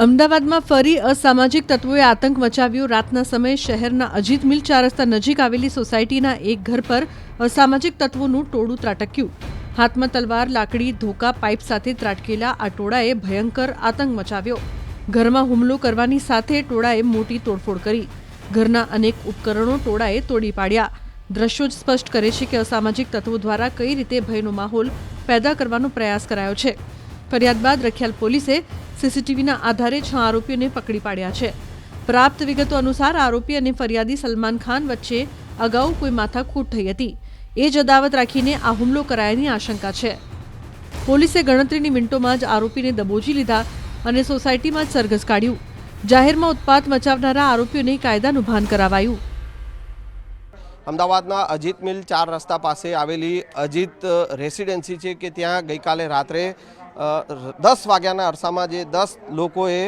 અમદાવાદમાં ફરી અસામાજિક તત્વોએ આતંક મચાવ્યો। રાતના સમયે શહેરના અજીત મિલ 4 રસ્તા નજીક આવેલી સોસાયટીના એક ઘર પર અસામાજિક તત્વોનું ટોળું ત્રાટક્યું। હાથમાં તલવાર, લાકડી, ધોકા, પાઇપ સાથે ત્રાટકેલા આ ટોળાએ ભયંકર આતંક મચાવ્યો। ઘરમાં હુમલો કરવાની સાથે ટોળાએ મોટી તોડફોડ કરી। ઘરના અનેક ઉપકરણો ટોળાએ તોડી પાડ્યા। દ્રશ્યો જ સ્પષ્ટ કરે છે કે અસામાજિક તત્વો દ્વારા કઈ રીતે ભયનો માહોલ પેદા કરવાનો પ્રયાસ કરાયો છે। ફરિયાદ બાદ રખિયાલ પોલીસે સીસીટીવીના આધારે 6 આરોપીઓને પકડી પાડ્યા છે। પ્રાપ્ત વિગતો અનુસાર આરોપી અને ફરિયાદી સલમાન ખાન વચ્ચે અગાઉ કોઈ માથાકૂટ થઈ હતી। એ જ અદાવત રાખીને આ હુમલો કરાયાની આશંકા છે। પોલીસે ગણતરીની મિનિટોમાં જ આરોપીને દબોચી લીધા અને સોસાયટીમાં જ સરઘસ કાઢ્યું। જાહેરમાં ઉત્પાત મચાવનારા આરોપીઓને કાયદાનું ભાન કરાવાયું। અમદાવાદના અજીત મિલ 4 રસ્તા પાસે આવેલી અજીત રેસિડેન્સી છે કે ત્યાં ગઈકાલે રાત્રે 10 વાગ્યાના અરસામાં જે 10 લોકોએ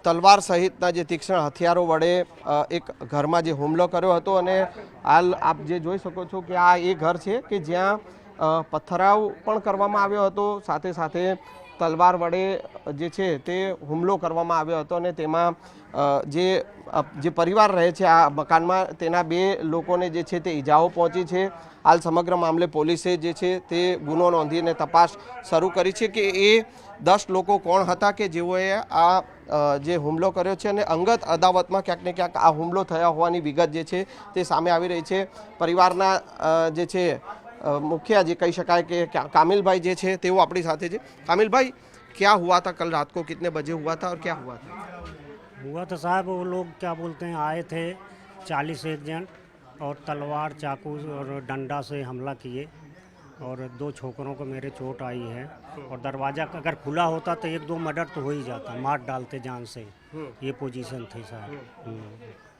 તલવાર સહિતના જે તીક્ષ્ણ હથિયારો વડે એક ઘરમાં જે હુમલો કર્યો હતો અને હાલ આપ જે જોઈ શકો છો કે આ એ ઘર છે કે જ્યાં પથરાવ પણ કરવામાં આવ્યો હતો, સાથે સાથે તલવાર વડે જે છે તે હુમલો કરવામાં આવ્યો હતો અને તેમાં જે પરિવાર રહે છે આ મકાનમાં તેના 2 લોકોને જે છે તે ઈજાઓ પહોંચી છે। હાલ સમગ્ર મામલે પોલીસે જે છે તે ગુનો નોંધીને તપાસ શરૂ કરી છે કે એ 10 લોકો કોણ હતા કે જેઓએ આ જે હુમલો કર્યો છે અને અંગત અદાવતમાં ક્યાંક ને ક્યાંક આ હુમલો થયા હોવાની વિગત જે છે તે સામે આવી રહી છે। પરિવારના જે છે मुखिया जी कही शकाय कि कामिल भाई जे छे तेवो अपनी साथे छे। कामिल भाई, क्या हुआ था कल रात को, कितने बजे हुआ था और क्या हुआ था? हुआ तो साहब वो लोग क्या बोलते हैं आए थे 40 एक जन और तलवार, चाकू और डंडा से हमला किए और 2 छोकरों को मेरे चोट आई है और दरवाज़ा अगर खुला होता तो 1-2 मर्डर तो हो ही जाता, मार डालते जान से। ये पोजीशन थी साहब।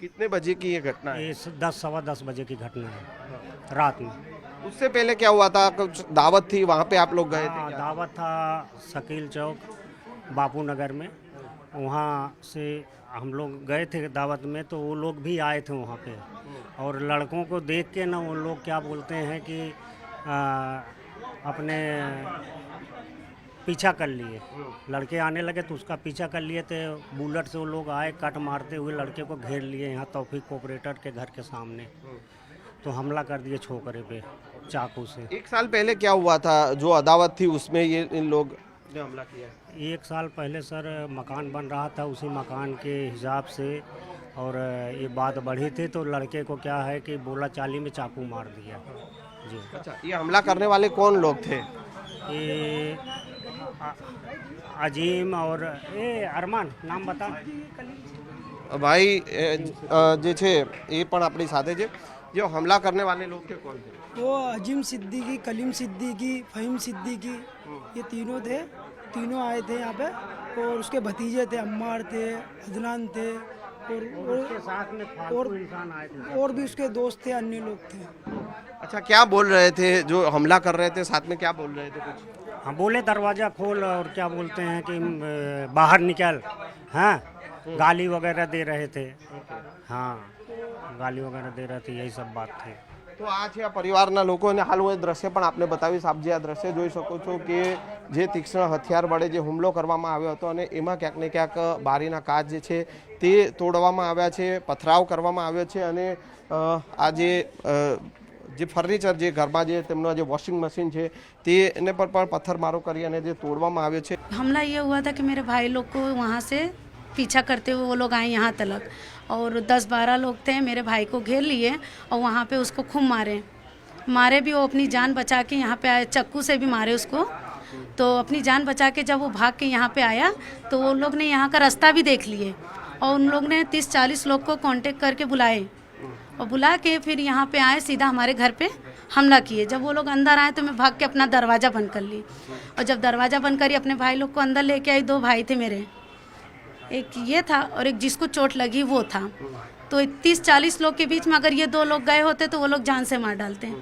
कितने बजे की ये घटना है? ये 10 सवा 10 बजे की घटना है रात में। उससे पहले क्या हुआ था? कुछ दावत थी, वहाँ पे आप लोग गए थे? दावत था शकील चौक बापू नगर में, वहाँ से हम लोग गए थे दावत में तो वो लोग भी आए थे वहाँ पे और लड़कों को देख के ना वो लोग क्या बोलते हैं कि अपने पीछा कर लिए। लड़के आने लगे तो उसका पीछा कर लिए थे। बुलेट से वो लोग आए, कट मारते हुए लड़के को घेर लिए यहाँ तौफीक कोऑपरेटर के घर के सामने, तो हमला कर दिए छोकरे पे चाकू से। 1 साल पहले क्या हुआ था जो अदावत थी उसमें ये इन लोग ने हमला किया? 1 साल पहले सर मकान बन रहा था, उसी मकान के हिसाब से और ये बात बढ़ी थी तो लड़के को क्या है कि बोला चाली में चाकू मार दिया जी। अच्छा, ये हमला करने वाले कौन लोग थे? ये अजीम और ये अरमान नाम बता भाई जे छे ये पण अपनी साथे छे। जो हमला करने वाले लोग थे कौन थे? वो अजीम सिद्दीकी, कलीम सिद्दीकी, फहीम सिद्दीकी, ये तीनों थे। तीनों आए थे यहाँ पे और उसके भतीजे थे, अम्मार थे, अदनान थे और उसके साथ में फालतू इंसान आए थे और भी उसके दोस्त थे, अन्य लोग थे। अच्छा, क्या बोल रहे थे जो हमला कर रहे थे? साथ में क्या बोल रहे थे कुछ? हाँ बोले दरवाज़ा खोल और क्या बोलते हैं कि बाहर निकल, हाँ गाली वगैरह दे रहे थे। हाँ गाली वगैरह दे रहे थे, यही सब बात थी। तो आ છે આ પરિવારના લોકો અને હાલ હું એ દ્રશ્ય પણ આપને બતાવીશ। આપ જે આ દ્રશ્ય જોઈ શકો છો કે જે તીક્ષ્ણ હથિયાર વડે જે હુમલો કરવામાં આવ્યો હતો અને એમાં ક્યાંક ને ક્યાંક બારીના કાચ જે છે તે તોડવામાં આવ્યા છે, પથરાવ કરવામાં આવ્યો છે અને આ જે ફર્નિચર જે ઘરમાં જે તેમનો જે વોશિંગ મશીન છે તેને પર પણ પથ્થરમારો કરી અને જે તોડવામાં આવ્યો છે। हमला ये हुआ था कि मेरे भाई लोग को वहाँ से पीछा करते हुए वो लोग आए यहाँ तलक और 10-12 लोग थे, मेरे भाई को घेर लिए और वहाँ पे उसको खूब मारे भी। वो अपनी जान बचा के यहाँ पे आए, चाकू से भी मारे उसको। तो अपनी जान बचा के जब वो भाग के यहाँ पे आया तो वो लोग ने यहाँ का रास्ता भी देख लिए और उन लोग ने 30-40 लोग को कांटेक्ट करके बुलाए और बुला के फिर यहाँ पे आए, सीधा हमारे घर पे हमला किए। जब वो लोग अंदर आए तो मैं भाग के अपना दरवाज़ा बंद कर ली और जब दरवाज़ा बंद करी अपने भाई लोग को अंदर लेके आई। 2 भाई थे मेरे, एक ये था और एक जिसको चोट लगी वो था। तो 30-40 लोग के बीच में अगर ये 2 लोग गए होते तो वो लोग जान से मार डालते हैं।